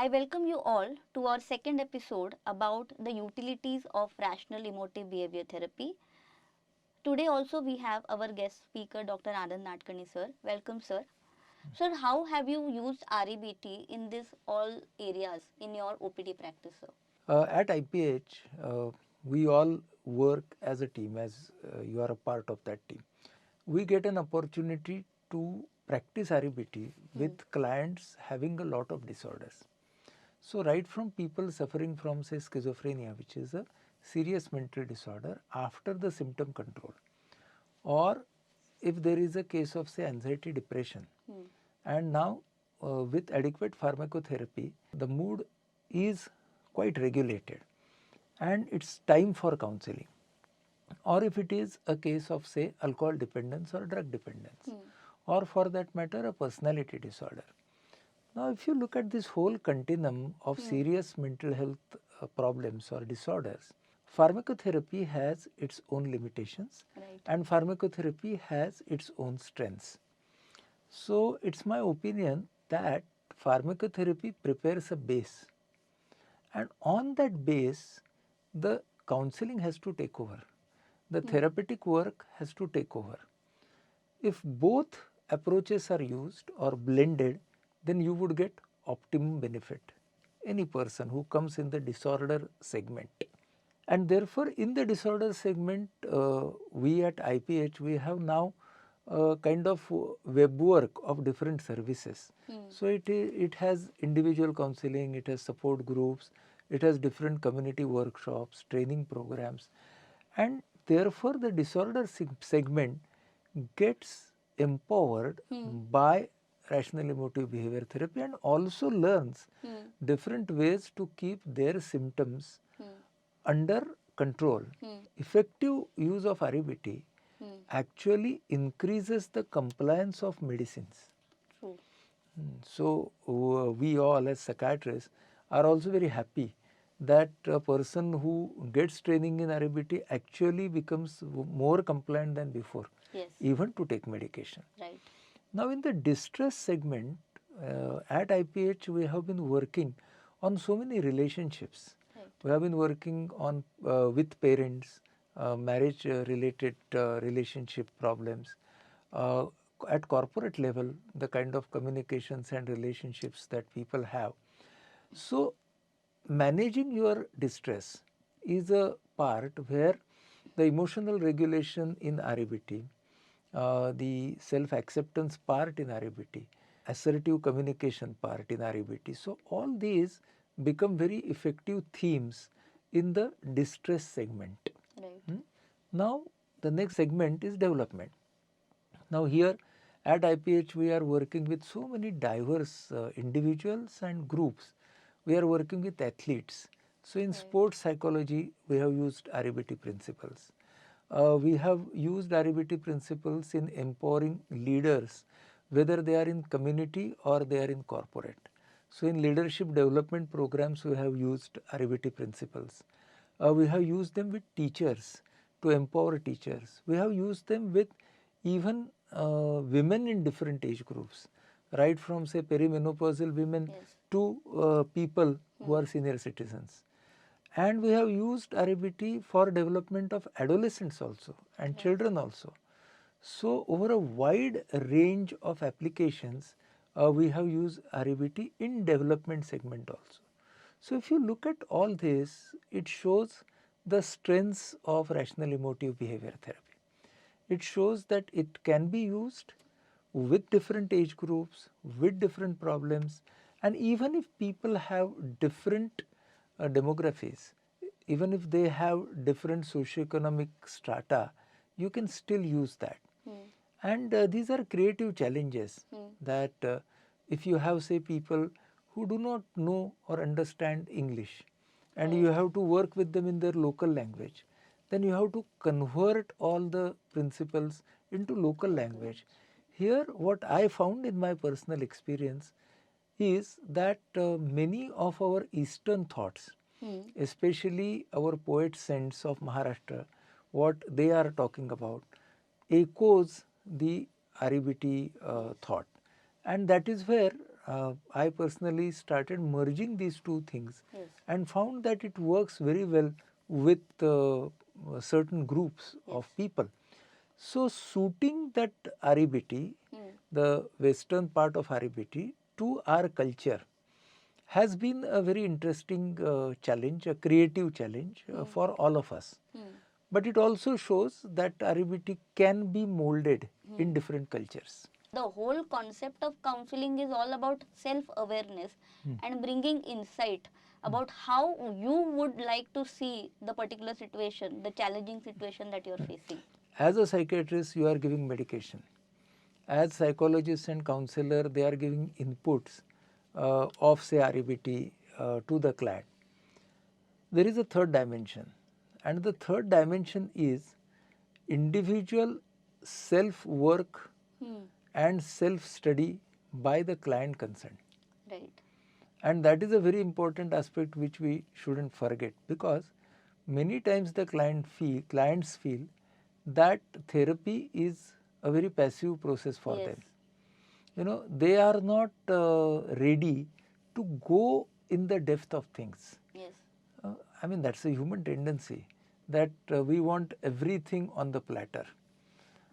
I welcome you all to our second episode about the utilities of rational emotive behavior therapy. Today also we have our guest speaker Dr. Anand Nadkarni sir. Welcome sir. Sir, how have you used REBT in this all areas in your OPD practice sir? At IPH, we all work as a team, as you are a part of that team. We get an opportunity to practice REBT with clients having a lot of disorders. So, right from people suffering from, say, schizophrenia, which is a serious mental disorder, after the symptom control, or if there is a case of, say, anxiety, depression, and now with adequate pharmacotherapy, the mood is quite regulated and it's time for counseling. Or if it is a case of, say, alcohol dependence or drug dependence, or for that matter, a personality disorder. Now, if you look at this whole continuum of serious mental health problems or disorders, pharmacotherapy has its own limitations, and pharmacotherapy has its own strengths. So, it's my opinion that pharmacotherapy prepares a base, and on that base, the counseling has to take over. The therapeutic work has to take over. If both approaches are used or blended, then you would get optimum benefit. Any person who comes in the disorder segment. And therefore, in the disorder segment, we at IPH, we have now kind of web work of different services. So, it has individual counseling, it has support groups, it has different community workshops, training programs, and therefore, the disorder segment gets empowered by rational emotive behavior therapy and also learns different ways to keep their symptoms under control. Effective use of REBT actually increases the compliance of medicines. True. So, we all as psychiatrists are also very happy that a person who gets training in REBT actually becomes more compliant than before, even to take medication. Right. Now, in the distress segment, at IPH, we have been working on so many relationships. Right. We have been working on with parents, marriage related relationship problems. At corporate level, the kind of communications and relationships that people have. So, managing your distress is a part where the emotional regulation in REBT, the self-acceptance part in REBT, assertive communication part in REBT. So, all these become very effective themes in the distress segment. Right. Now, the next segment is development. Now, here at IPH, we are working with so many diverse individuals and groups. We are working with athletes. So, in sports psychology, we have used REBT principles. We have used REBT principles in empowering leaders, whether they are in community or they are in corporate. So, in leadership development programs, we have used REBT principles. We have used them with teachers to empower teachers. We have used them with even women in different age groups, right from, say, perimenopausal women to people who are senior citizens. And we have used REBT for development of adolescents also and children also. So, over a wide range of applications, we have used REBT in development segment also. So, if you look at all this, it shows the strengths of rational emotive behavior therapy. It shows that it can be used with different age groups, with different problems, and even if people have different demographies, even if they have different socioeconomic strata, you can still use that. And these are creative challenges that if you have, say, people who do not know or understand English and you have to work with them in their local language, then you have to convert all the principles into local language. Here, what I found in my personal experience is that many of our Eastern thoughts, especially our poet saints of Maharashtra, what they are talking about, echoes the REBT thought. And that is where I personally started merging these two things Yes. and found that it works very well with certain groups of people. So suiting that REBT, the western part of REBT, to our culture has been a very interesting challenge, a creative challenge for all of us. But it also shows that REBT can be molded in different cultures. The whole concept of counseling is all about self awareness and bringing insight about how you would like to see the particular situation, the challenging situation that you are facing. As a psychiatrist, you are giving medication. As psychologists and counselor, they are giving inputs of say REBT to the client. There is a third dimension, and the third dimension is individual self work and self study by the client concerned. Right. And that is a very important aspect which we shouldn't forget, because many times the clients feel that therapy is a very passive process for them. You know, they are not ready to go in the depth of things. Yes. I mean, that's a human tendency that we want everything on the platter.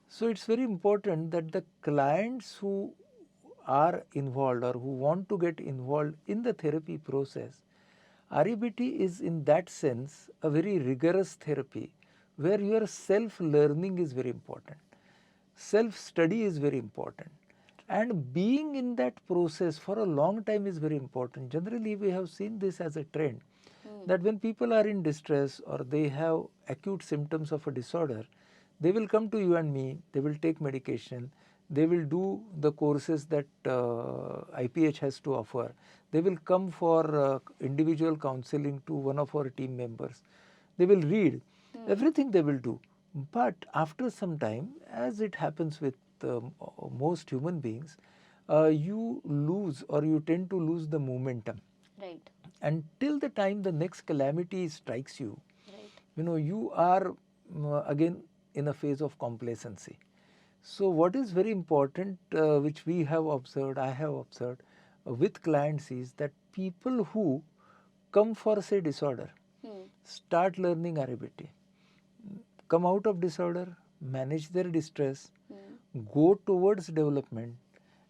So it's very important that the clients who are involved or who want to get involved in the therapy process, REBT is in that sense a very rigorous therapy where your self-learning is very important. Self-study is very important. And being in that process for a long time is very important. Generally, we have seen this as a trend that when people are in distress or they have acute symptoms of a disorder, they will come to you and me, they will take medication, they will do the courses that IPH has to offer, they will come for individual counseling to one of our team members, they will read, everything they will do. But after some time, as it happens with most human beings, you lose or you tend to lose the momentum. Right. Until the time the next calamity strikes you, Right. you know, you are again in a phase of complacency. So what is very important, which we have observed, I have observed with clients, is that people who come for say disorder, start learning REBT, come out of disorder, manage their distress, go towards development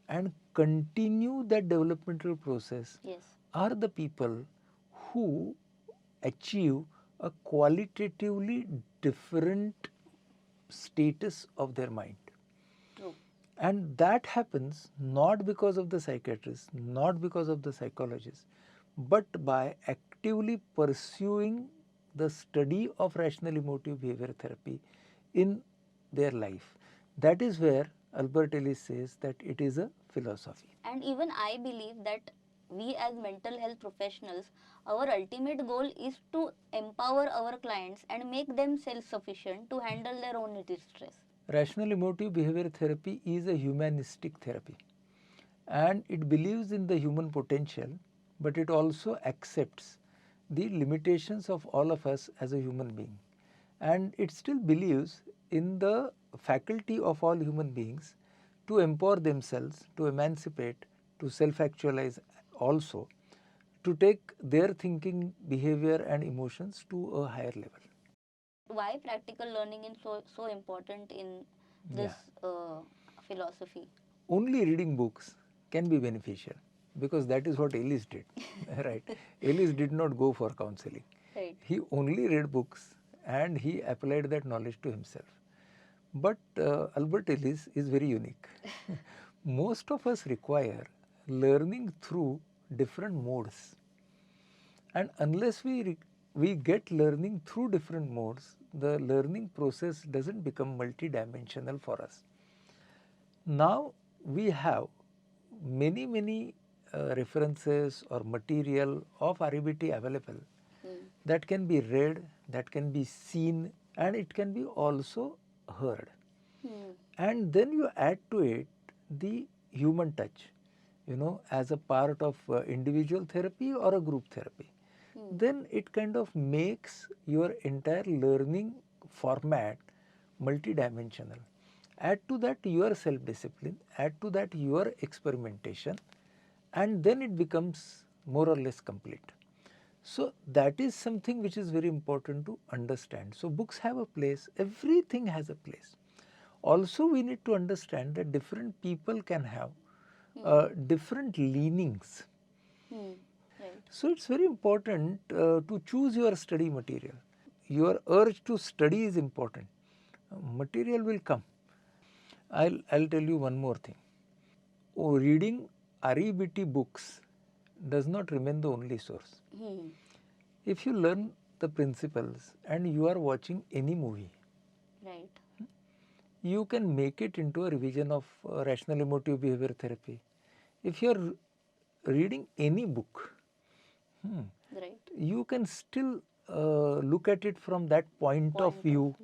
and continue that developmental process, are the people who achieve a qualitatively different status of their mind. True. And that happens not because of the psychiatrist, not because of the psychologist, but by actively pursuing the study of rational emotive behavior therapy in their life. That is where Albert Ellis says that it is a philosophy. And even I believe that we as mental health professionals, our ultimate goal is to empower our clients and make them self-sufficient to handle their own distress. Rational emotive behavior therapy is a humanistic therapy, and it believes in the human potential, but it also accepts the limitations of all of us as a human being. And it still believes in the faculty of all human beings to empower themselves, to emancipate, to self-actualize also, to take their thinking, behavior and emotions to a higher level. Why practical learning is so important in this philosophy? Only reading books can be beneficial, because that is what Ellis did. Right? Ellis did not go for counseling. Right. He only read books and he applied that knowledge to himself. But Albert Ellis is very unique. Most of us require learning through different modes. And unless we get learning through different modes, the learning process doesn't become multidimensional for us. Now we have many references or material of REBT available that can be read, that can be seen, and it can be also heard. And then you add to it the human touch, you know, as a part of individual therapy or a group therapy. Then it kind of makes your entire learning format multidimensional. Add to that your self-discipline, add to that your experimentation, and then it becomes more or less complete. So that is something which is very important to understand. So books have a place, everything has a place. Also we need to understand that different people can have different leanings. Right. So it's very important to choose your study material. Your urge to study is important. Material will come. I'll tell you one more thing. Reading REBT books does not remain the only source. If you learn the principles and you are watching any movie, Right. you can make it into a revision of rational emotive behavior therapy. If you are reading any book, Right. you can still look at it from that point of view.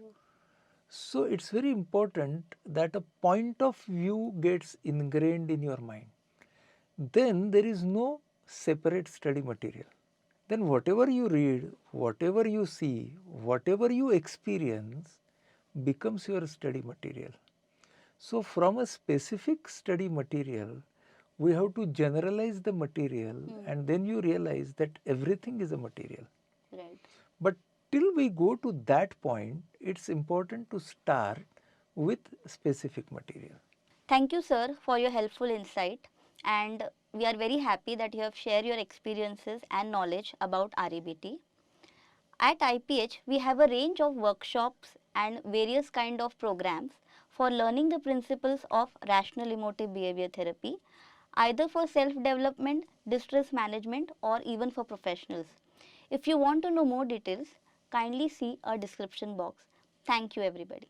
So it's very important that a point of view gets ingrained in your mind. Then there is no separate study material. Then whatever you read, whatever you see, whatever you experience becomes your study material. So from a specific study material, we have to generalize the material and then you realize that everything is a material. Right. But till we go to that point, it's important to start with specific material. Thank you, sir, for your helpful insight. And we are very happy that you have shared your experiences and knowledge about REBT. At IPH, we have a range of workshops and various kind of programs for learning the principles of rational emotive behavior therapy, either for self-development, distress management, or even for professionals. If you want to know more details, kindly see our description box. Thank you, everybody.